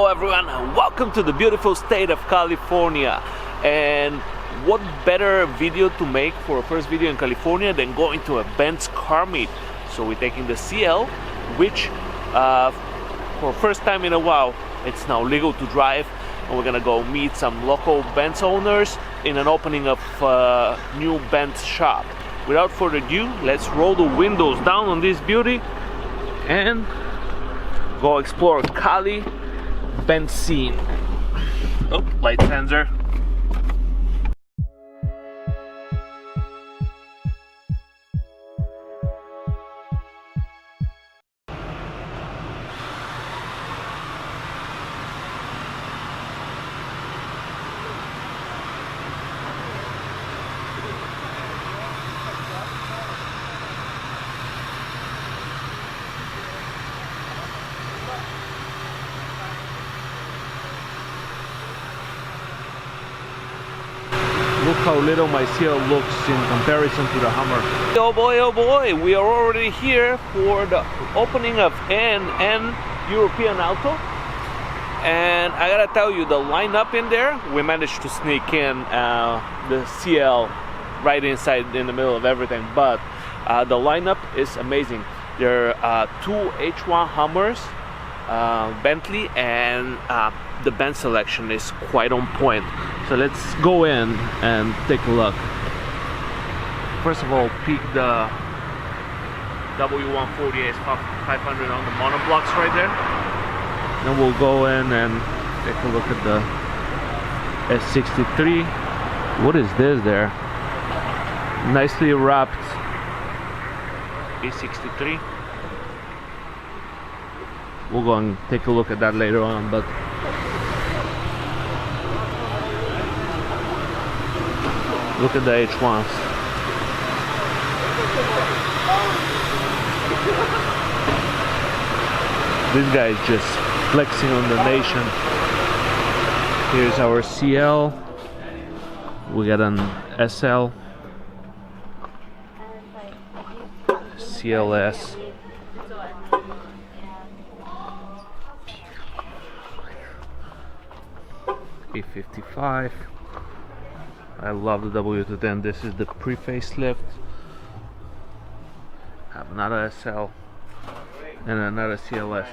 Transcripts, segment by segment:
everyone, welcome to the beautiful state of California. And what better video to make for a first video in California than going to a Benz car meet. So we're taking the CL, which for first time in a while it's now legal to drive, and we're gonna go meet some local Benz owners in an opening of new Benz shop. Without further ado, let's roll the windows down on this beauty and go explore Cali Benz scene. Oh, light sensor. Look how little my CL looks in comparison to the Hummer. Oh boy, we are already here for the opening of A&N European Auto. And I gotta tell you, the lineup in there, we managed to sneak in the CL right inside in the middle of everything. But the lineup is amazing. There are two H1 Hummers, Bentley, and the Benz selection is quite on point. So let's go in and take a look. First of all, peek the W140 500 on the monoblocks right there. Then we'll go in and take a look at the S63. What is this there? Nicely wrapped E63. We'll go and take a look at that later on, but look at the H1s. This guy is just flexing on the nation. Here's our CL. We got an SL, CLS. E55. I love the W210. This is the pre-facelift. Have another SL and another CLS.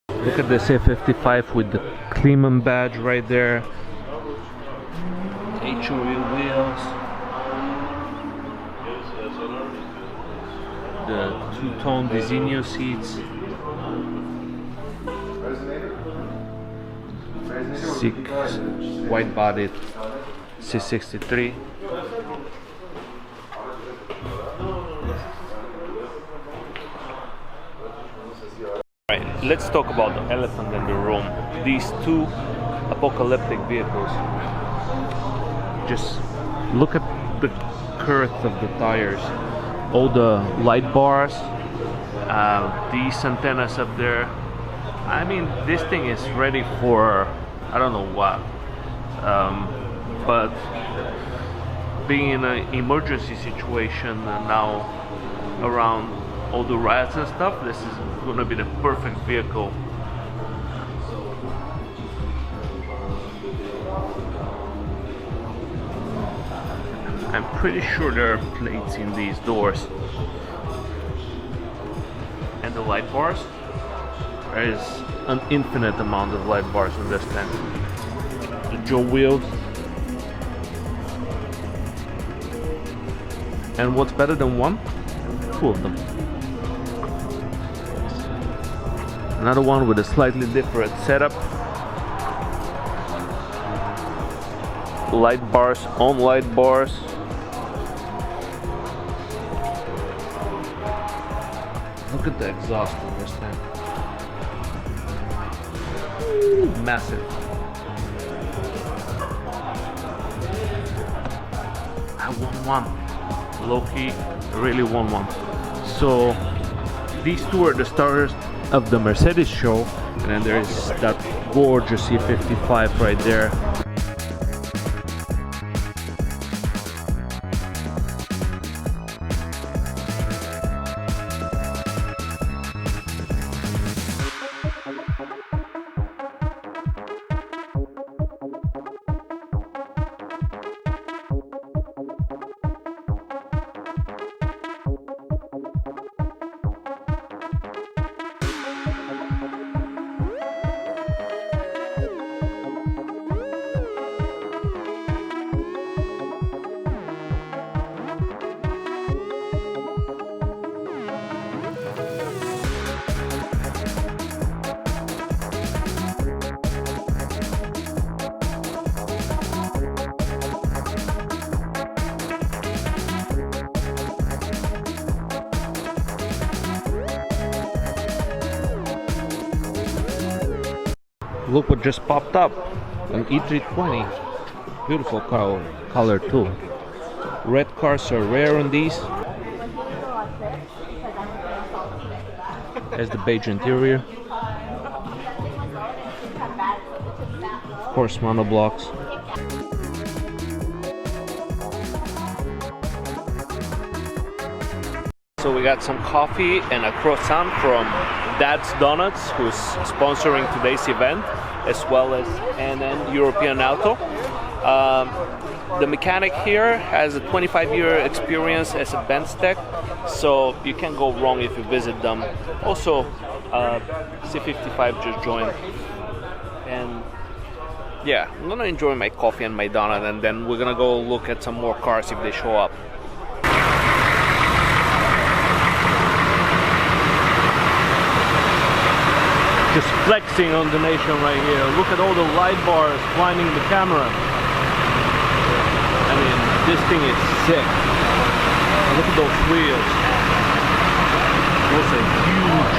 Look at this A55 with the Kleeman badge right there. HOE wheels. The two-tone Designo seats. 6 wide-bodied C63. Right, let's talk about the elephant in the room. These two apocalyptic vehicles. Just look at the girth of the tires. All the light bars, these antennas up there. I mean, this thing is ready for I don't know what, but being in an emergency situation now around all the riots and stuff, this is gonna be the perfect vehicle. I'm pretty sure there are plates in these doors. And the light bars, there is an infinite amount of light bars in this thing. The Joe wheels. And what's better than one? Two of them. Another one with a slightly different setup. Light bars on light bars. Look at the exhaust on this thing. Massive. I want one. Low-key, really want one. So these two are the starters of the Mercedes show, and then there is that gorgeous E55 right there. Look what just popped up, an E320. Beautiful color too. Red cars are rare on these. There's the beige interior. Of course, monoblocks. So we got some coffee and a croissant from Dad's Donuts, who's sponsoring today's event, as well as A&N European Auto. The mechanic here has a 25-year experience as a Benz tech, so you can't go wrong if you visit them. Also, C55 just joined, and yeah, I'm gonna enjoy my coffee and my donut, and then we're gonna go look at some more cars if they show up. Just flexing on the nation right here. Look at all the light bars blinding the camera. I mean, this thing is sick. Look at those wheels. Those are huge.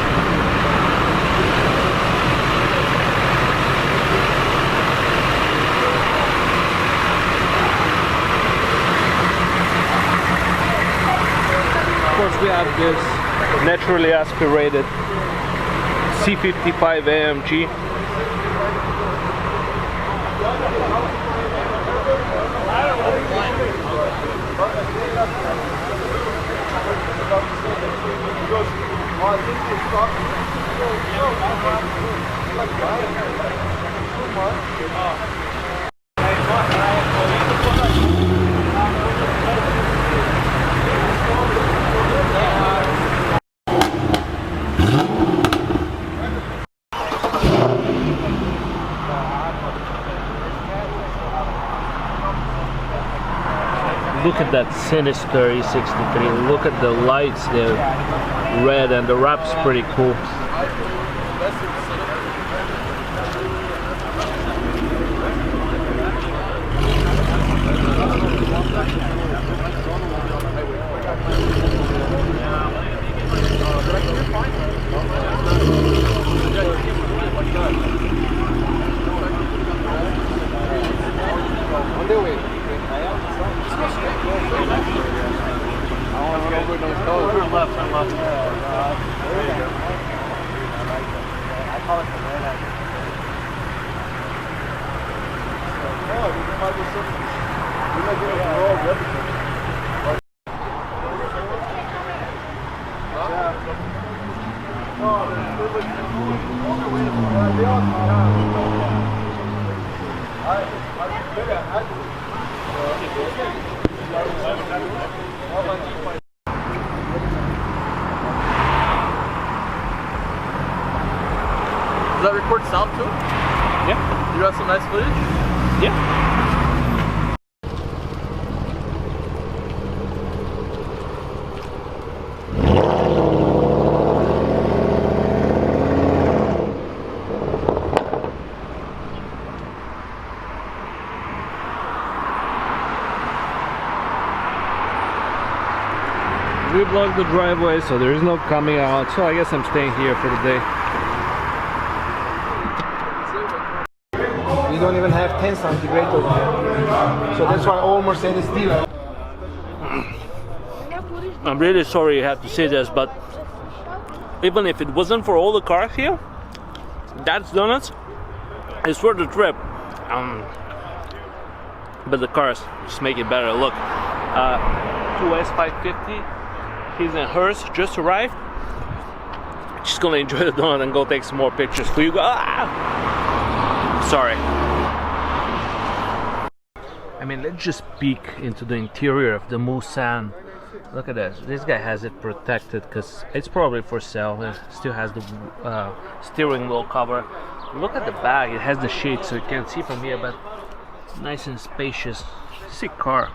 Of course, we have this naturally aspirated C55 AMG. Look at that sinister E63. Look at the lights, they're red, and the wrap's pretty cool. Does that record sound too? Yeah. You got some nice footage? Yeah. We blocked the driveway, so there is no coming out, so I guess I'm staying here for the day. We don't even have 10 centigrade over here. So that's why all Mercedes dealers. I'm really sorry you have to say this, but even if it wasn't for all the cars here, Dad's Donuts is worth the trip. But the cars just make it better. Look, 2S550. He's in hers, just arrived. Just gonna enjoy the donut and go take some more pictures for you guys. Sorry. I mean, let's just peek into the interior of the Mulsanne. Look at this. This guy has it protected because it's probably for sale. It still has the steering wheel cover. Look at the back. It has the shade so you can't see from here, but nice and spacious. Sick car.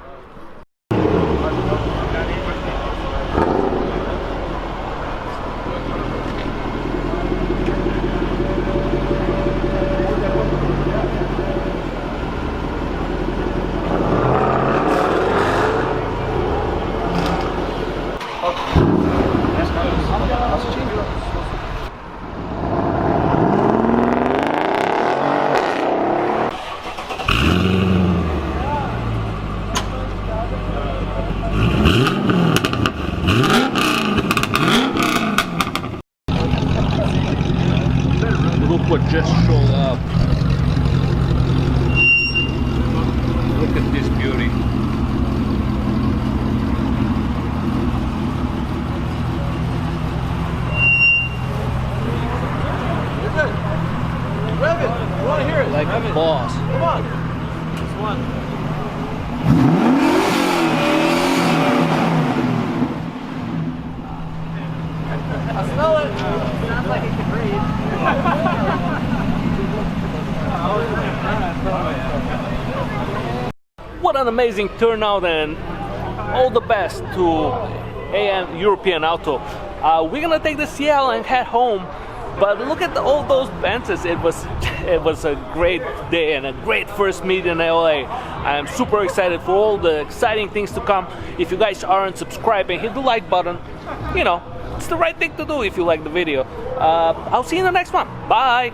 Look what just showed up. Look at this beauty. Ruben, you want to hear it? Like a boss. Come on. This one. I smell it. Sounds like it can breathe. What an amazing turnout, and all the best to A&N European Auto. We're gonna take the CL and head home, but look at all those Benzes. It was a great day and a great first meet in LA. I am super excited for all the exciting things to come. If you guys aren't subscribing, hit the like button. You know, it's the right thing to do if you like the video. I'll see you in the next one. Bye.